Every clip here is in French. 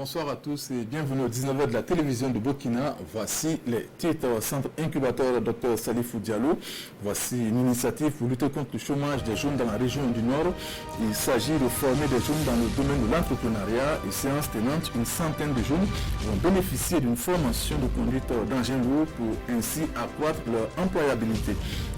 bonsoir à tous et bienvenue au 19h de la télévision de Burkina. Voici les titres. Centre incubateur Dr Salifou Diallo. Voici une initiative pour lutter contre le chômage des jeunes dans la région du Nord. Il s'agit de former des jeunes dans le domaine de l'entrepreneuriat et séance tenante, une centaine de jeunes vont bénéficier d'une formation de conduite d'engins lourds pour ainsi accroître leur employabilité.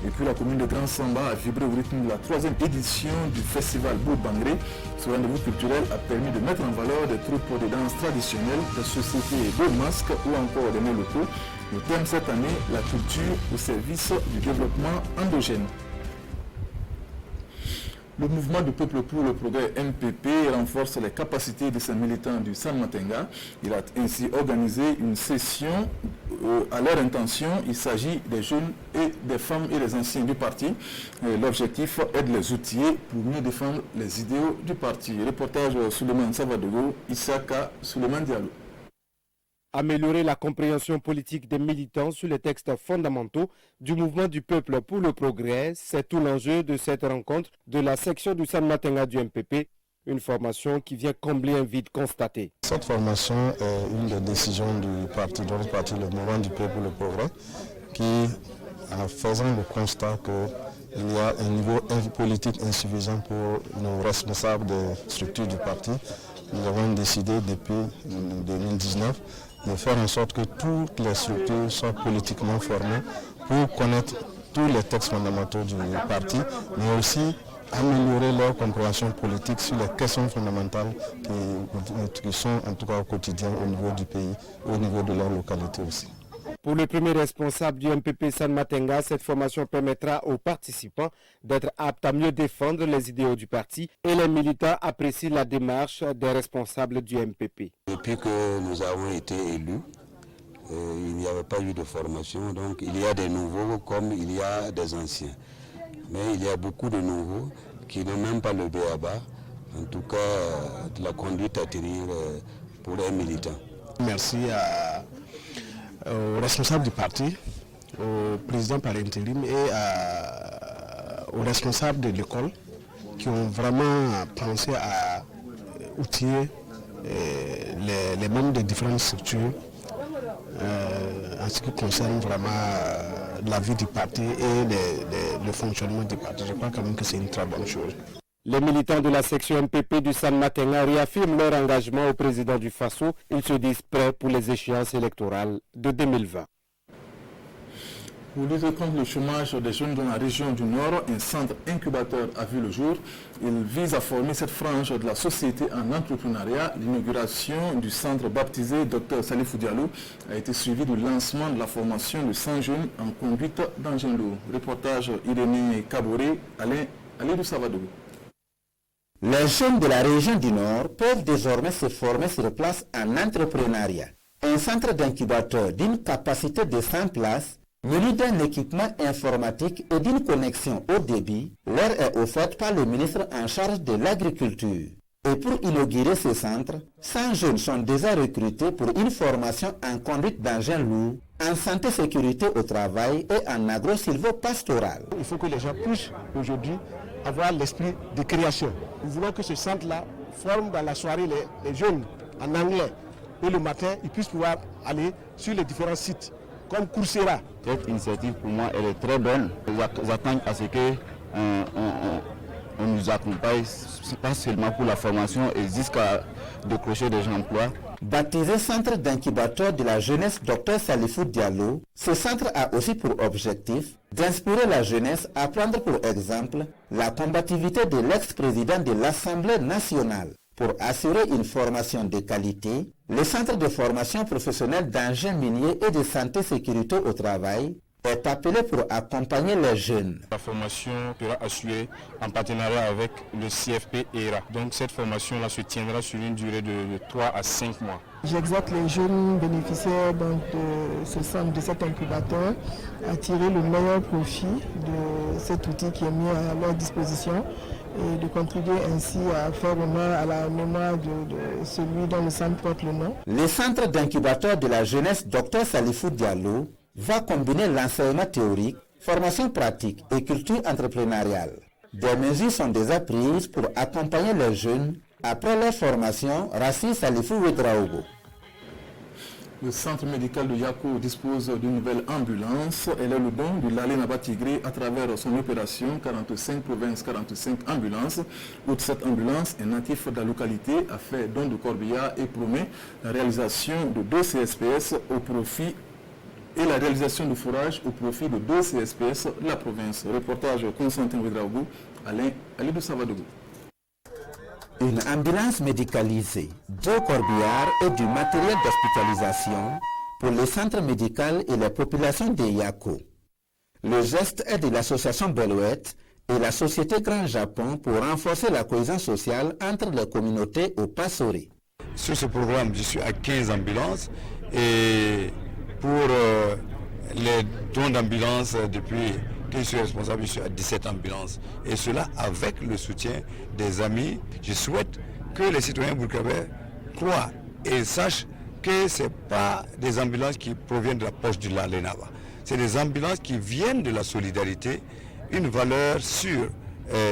Et puis la commune de Grand Samba a vibré au rythme de la 3e édition du festival Bourg-Bangré. Ce rendez-vous culturel a permis de mettre en valeur des troupes de danse traditionnelles, de sociétés de masques ou encore des mets locaux. Le thème cette année, la culture au service du développement endogène. Le mouvement du peuple pour le progrès MPP renforce les capacités de ses militants du San Matenga. Il a ainsi organisé une session à leur intention. Il s'agit des jeunes et des femmes et des anciens du parti. L'objectif est de les outiller pour mieux défendre les idéaux du parti. Reportage Souleymane Savadogo, Issaka Souleymane Diallo. Améliorer la compréhension politique des militants sur les textes fondamentaux du mouvement du peuple pour le progrès, c'est tout l'enjeu de cette rencontre de la section du San Matenga du MPP, une formation qui vient combler un vide constaté. Cette formation est une des décisions du parti, de notre parti, le mouvement du peuple pour le progrès, qui, en faisant le constat qu'il y a un niveau politique insuffisant pour nos responsables des structures du parti, nous avons décidé depuis 2019 de faire en sorte que toutes les structures soient politiquement formées pour connaître tous les textes fondamentaux du parti, mais aussi améliorer leur compréhension politique sur les questions fondamentales qui sont en tout cas au quotidien au niveau du pays, au niveau de leur localité aussi. Pour le premier responsable du MPP San Matenga, cette formation permettra aux participants d'être aptes à mieux défendre les idéaux du parti et les militants apprécient la démarche des responsables du MPP. Depuis que nous avons été élus, il n'y avait pas eu de formation, donc il y a des nouveaux comme il y a des anciens. Mais il y a beaucoup de nouveaux qui n'ont même pas le b.a.-ba, en tout cas de la conduite à tenir pour les militants. Merci aux responsables du parti, au président par intérim et aux responsables de l'école qui ont vraiment pensé à outiller les membres des différentes structures en ce qui concerne vraiment la vie du parti et le fonctionnement du parti. Je crois quand même que c'est une très bonne chose. Les militants de la section MPP du San Matenga réaffirment leur engagement au président du FASO. Ils se disent prêts pour les échéances électorales de 2020. Pour lutter contre le chômage des jeunes dans la région du Nord, un centre incubateur a vu le jour. Il vise à former cette frange de la société en entrepreneuriat. L'inauguration du centre baptisé Dr Salifou Diallo a été suivie du lancement de la formation de 100 jeunes en conduite d'engins lourds. Reportage Irénée Kaboré, Alain Savado. Les jeunes de la région du Nord peuvent désormais se former sur place en entrepreneuriat. Un centre d'incubateur d'une capacité de 100 places, muni d'un équipement informatique et d'une connexion haut débit, leur est offerte par le ministre en charge de l'agriculture. Et pour inaugurer ce centre, 100 jeunes sont déjà recrutés pour une formation en conduite d'engins lourds, en santé-sécurité au travail et en agro-silvo-pastoral. Il faut que les gens puissent aujourd'hui avoir l'esprit de création. Nous voulons que ce centre-là forme dans la soirée les jeunes en anglais. Et le matin, ils puissent pouvoir aller sur les différents sites, comme Coursera. Cette initiative, pour moi, elle est très bonne. J'attends à ce qu'on nous accompagne, pas seulement pour la formation, et jusqu'à décrocher des emplois. Baptisé Centre d'incubateur de la jeunesse Dr Salifou Diallo, ce centre a aussi pour objectif d'inspirer la jeunesse à prendre pour exemple la combativité de l'ex-président de l'Assemblée nationale. Pour assurer une formation de qualité, le centre de formation professionnelle d'engins miniers et de santé-sécurité au travail est appelé pour accompagner les jeunes. La formation sera assurée en partenariat avec le CFP ERA. Donc cette formation-là se tiendra sur une durée de 3 à 5 mois. J'exhorte les jeunes bénéficiaires de ce centre, de cet incubateur, à tirer le meilleur profit de cet outil qui est mis à leur disposition et de contribuer ainsi à faire honneur à la mémoire de celui dont le centre porte le nom. Le centre d'incubateur de la jeunesse Dr Salifou Diallo va combiner l'enseignement théorique, formation pratique et culture entrepreneuriale. Des mesures sont déjà prises pour accompagner les jeunes Après leur formation, Rassi Salifou Ouedraogo. Le centre médical de Yako dispose d'une nouvelle ambulance. Elle est le don de l'Alena Batigré à travers son opération 45 provinces, 45 ambulances. Outre cette ambulance, un natif de la localité a fait don de corbillard et promet la réalisation de 2 CSPS au profit et la réalisation de fourrage au profit de 2 CSPS de la province. Reportage Constantin Ouedraogo, Alain Alidou Savadougou. Une ambulance médicalisée, 2 corbillards et du matériel d'hospitalisation pour les centres médicaux et les populations de Yako. Le geste est de l'association Belouette et la société Grand Japon pour renforcer la cohésion sociale entre les communautés au Passoré. Sur ce programme, je suis à 15 ambulances et pour les dons d'ambulances depuis que je suis responsable, je suis à 17 ambulances. Et cela avec le soutien des amis. Je souhaite que les citoyens burkinabés croient et sachent que ce n'est pas des ambulances qui proviennent de la poche de la Lenava. C'est des ambulances qui viennent de la solidarité, une valeur sûre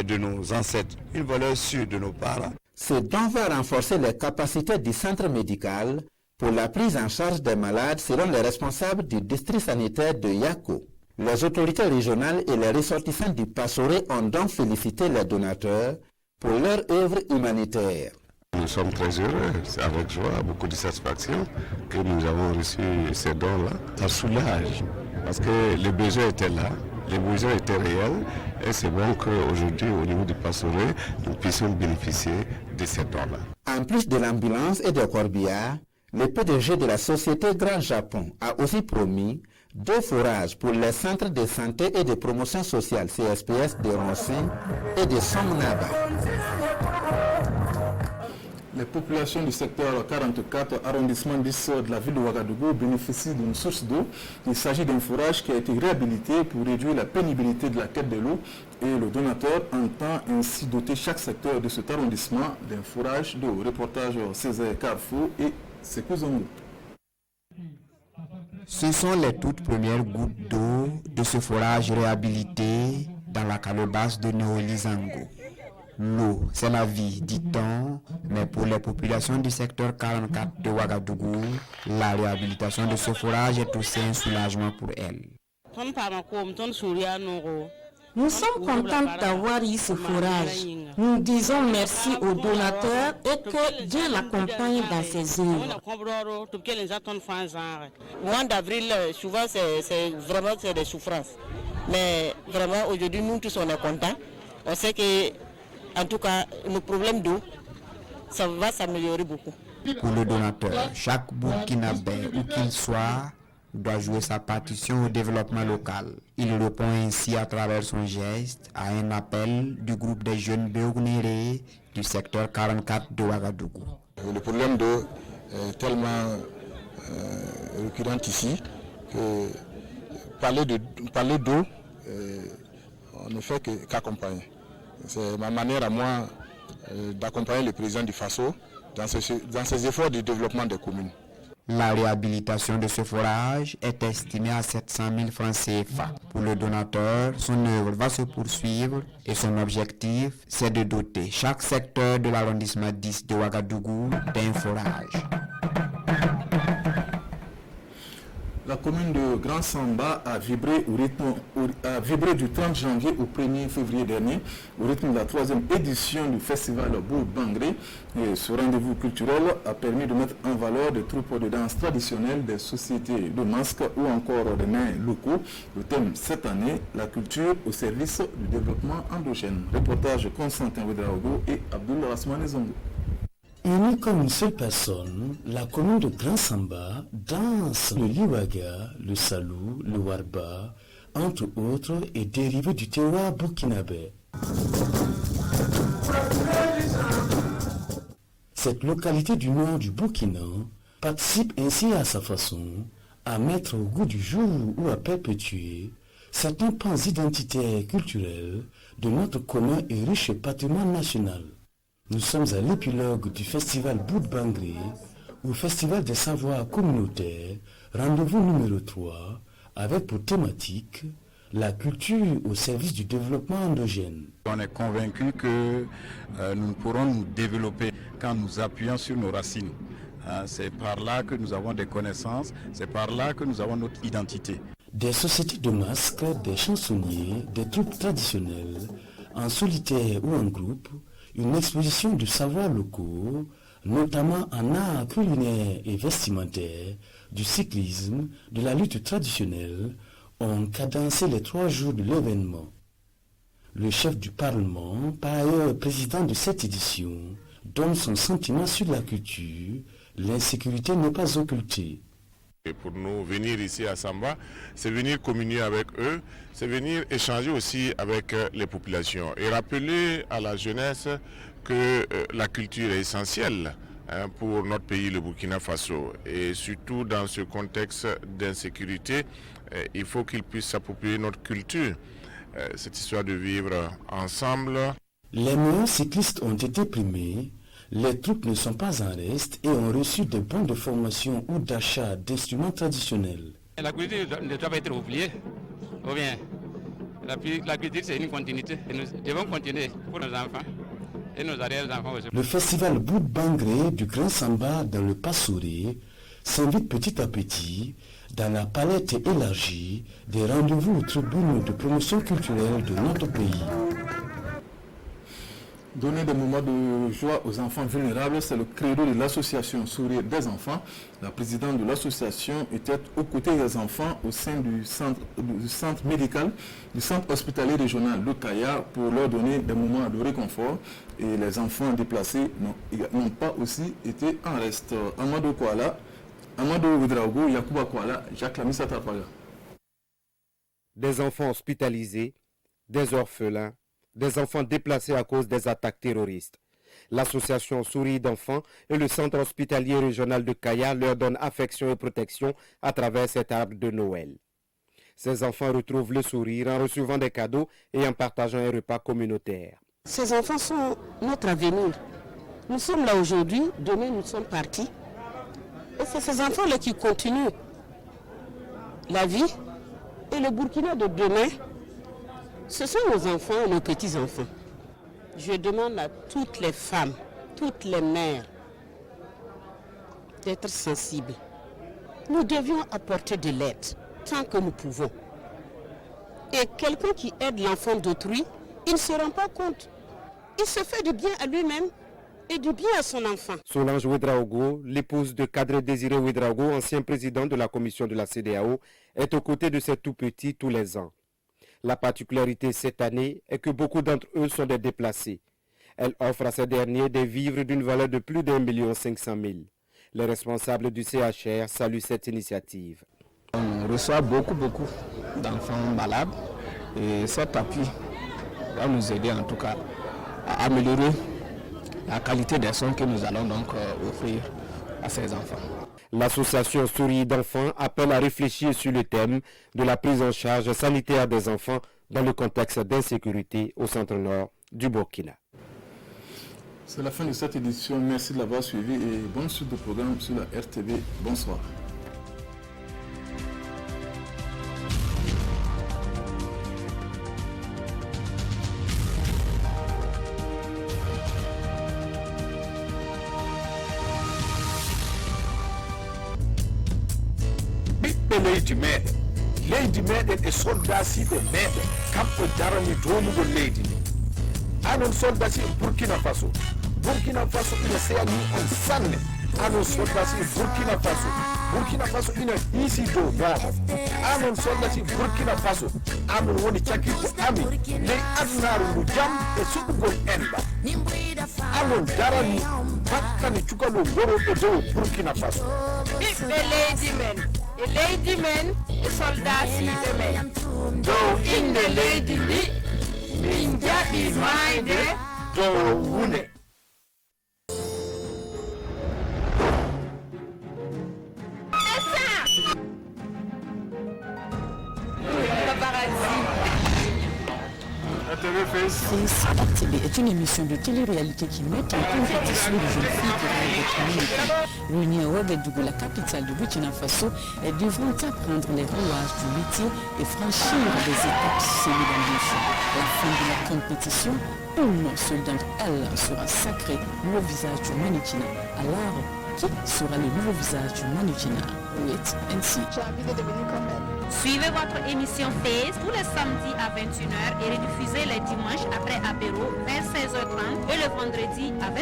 de nos ancêtres, une valeur sûre de nos parents. Ce don va renforcer les capacités du centre médical pour la prise en charge des malades selon les responsables du district sanitaire de Yako. Les autorités régionales et les ressortissants du Passoré ont donc félicité les donateurs pour leur œuvre humanitaire. Nous sommes très heureux, c'est avec joie, beaucoup de satisfaction que nous avons reçu ces dons-là. Ça soulage, parce que les besoins étaient là, les besoins étaient réels, et c'est bon qu'aujourd'hui, au niveau du Passoré, nous puissions bénéficier de ces dons-là. En plus de l'ambulance et des corbillards, le PDG de la société Grand Japon a aussi promis 2 fourrages pour les centres de santé et de promotion sociale CSPS de Ronsin et de Somnaba. Les populations du secteur 44 arrondissement 10 de la ville de Ouagadougou bénéficient d'une source d'eau. Il s'agit d'un forage qui a été réhabilité pour réduire la pénibilité de la quête de l'eau et le donateur entend ainsi doter chaque secteur de cet arrondissement d'un forage d'eau. Reportage Césaire Carrefour et Sekou Zongo. Ce sont les toutes premières gouttes d'eau de ce forage réhabilité dans la calebasse de Néolizango. L'eau, c'est la vie, dit-on, mais pour les populations du secteur 44 de Ouagadougou, la réhabilitation de ce forage est aussi un soulagement pour elles. Nous sommes contents d'avoir eu ce forage. Nous disons merci aux donateurs et que Dieu l'accompagne dans ses œuvres. Au mois d'avril, souvent c'est vraiment des souffrances. Mais vraiment aujourd'hui nous tous on est contents. On sait que en tout cas le problème d'eau, ça va s'améliorer beaucoup. Pour le donateur, chaque Burkinabé, où qu'il soit, doit jouer sa partition au développement local. Il répond ainsi à travers son geste à un appel du groupe des jeunes Béognérés du secteur 44 de Ouagadougou. Le problème d'eau est tellement récurrent ici que parler d'eau, on ne fait qu'accompagner. C'est ma manière à moi d'accompagner le président du FASO dans ses efforts de développement des communes. La réhabilitation de ce forage est estimée à 700 000 francs CFA. Pour le donateur, son œuvre va se poursuivre et son objectif, c'est de doter chaque secteur de l'arrondissement 10 de Ouagadougou d'un forage. La commune de Grand Samba a vibré du 30 janvier au 1er février dernier au rythme de la 3e édition du festival Bour Bangré. Et ce rendez-vous culturel a permis de mettre en valeur des troupes de danse traditionnelles, des sociétés de masques ou encore des nains locaux. Le thème cette année, la culture au service du développement endogène. Reportage Constantin Ouedraogo et Abdul Rasman Zongo. Unie comme une seule personne, la commune de Grand Samba danse le liwaga, le salou, le warba, entre autres, est dérivé du terroir burkinabé. Cette localité du nord du Burkina participe ainsi à sa façon à mettre au goût du jour ou à perpétuer certains pans identitaires et culturels de notre commun et riche patrimoine national. Nous sommes à l'épilogue du festival Bour Bangré, ou festival des savoirs communautaires, rendez-vous numéro 3, avec pour thématique la culture au service du développement endogène. On est convaincu que nous ne pourrons nous développer qu'en nous appuyant sur nos racines. C'est par là que nous avons des connaissances, c'est par là que nous avons notre identité. Des sociétés de masques, des chansonniers, des troupes traditionnelles, en solitaire ou en groupe, une exposition de savoirs locaux, notamment en art culinaire et vestimentaire, du cyclisme, de la lutte traditionnelle, ont cadencé les 3 jours de l'événement. Le chef du Parlement, par ailleurs président de cette édition, donne son sentiment sur la culture. L'insécurité n'est pas occultée. Et pour nous, venir ici à Samba, c'est venir communier avec eux, c'est venir échanger aussi avec les populations et rappeler à la jeunesse que la culture est essentielle pour notre pays, le Burkina Faso. Et surtout dans ce contexte d'insécurité, il faut qu'ils puissent s'approprier notre culture, cette histoire de vivre ensemble. Les meilleurs cyclistes ont été primés. Les troupes ne sont pas en reste et ont reçu des bons de formation ou d'achat d'instruments traditionnels. La culture ne doit pas être oubliée, ou bien la culture c'est une continuité et nous devons continuer pour nos enfants et nos arrière-enfants aussi. Le festival Bout Bangré du Grand Samba dans le Passouré s'invite petit à petit dans la palette élargie des rendez-vous aux tribunes de promotion culturelle de notre pays. Donner des moments de joie aux enfants vulnérables, c'est le credo de l'association Sourire des enfants. La présidente de l'association était aux côtés des enfants au sein du centre médical, du centre hospitalier régional de Kaya pour leur donner des moments de réconfort. Et les enfants déplacés n'ont pas aussi été en reste. Amadou Kouala, Amadou Ouedraogo, Yacouba Kouala, Jacques Lamissa Tapaga. Des enfants hospitalisés, des orphelins, des enfants déplacés à cause des attaques terroristes. L'association Souris d'enfants et le centre hospitalier régional de Kaya leur donnent affection et protection à travers cet arbre de Noël. Ces enfants retrouvent le sourire en recevant des cadeaux et en partageant un repas communautaire. Ces enfants sont notre avenir. Nous sommes là aujourd'hui, demain nous sommes partis. Et c'est ces enfants-là qui continuent la vie. Et le Burkina de demain, ce sont nos enfants et nos petits-enfants. Je demande à toutes les femmes, toutes les mères, d'être sensibles. Nous devions apporter de l'aide, tant que nous pouvons. Et quelqu'un qui aide l'enfant d'autrui, il ne se rend pas compte. Il se fait du bien à lui-même et du bien à son enfant. Solange Ouedraogo, l'épouse de Kadre Désiré Ouedraogo, ancien président de la commission de la CEDEAO, est aux côtés de ces tout-petits tous les ans. La particularité cette année est que beaucoup d'entre eux sont des déplacés. Elle offre à ces derniers des vivres d'une valeur de plus d'1 500 000. Les responsables du CHR saluent cette initiative. On reçoit beaucoup d'enfants malades et cet appui va nous aider en tout cas à améliorer la qualité des soins que nous allons donc offrir à ces enfants. L'association Souris d'enfants appelle à réfléchir sur le thème de la prise en charge sanitaire des enfants dans le contexte d'insécurité au centre-nord du Burkina. C'est la fin de cette édition. Merci de l'avoir suivi et bonne suite de programme sur la RTB. Bonsoir. leydi meɗen e soldasiɓe meɗen kamɓe darani domugo leydi ndi anon soldasi e Burkina Faso ina seyani on sanne anon soldasi e Burkina Faso ina hiisi dow moɗon anon soldasi Burkina Faso anon woni cakkirde ami ley adnaru ndu jam e suɓugol enɗam anon darani bakkane cukalo woroɓe dow Burkina Faso ɓiɓɓe leydi men e soldasiɓe men dow inde leydi ndi min jaɓi mayde dow wune. Face TV est une émission de télé-réalité qui met en compétition les jeunes filles pour être communauté. Réunies à Ouagadougou, la capitale du Burkina Faso, elles devront apprendre les rouages du métier et franchir des étapes solides en mission. À la fin de la compétition, une seule d'entre elles sera sacrée nouveau visage du Manikina. Alors, qui sera le nouveau visage du Manikina? Wait and see. J'ai envie de devenir comme elle. Suivez votre émission Face tous les samedis à 21h et rediffusez les dimanches après apéro vers 16h30 et le vendredi à 20h.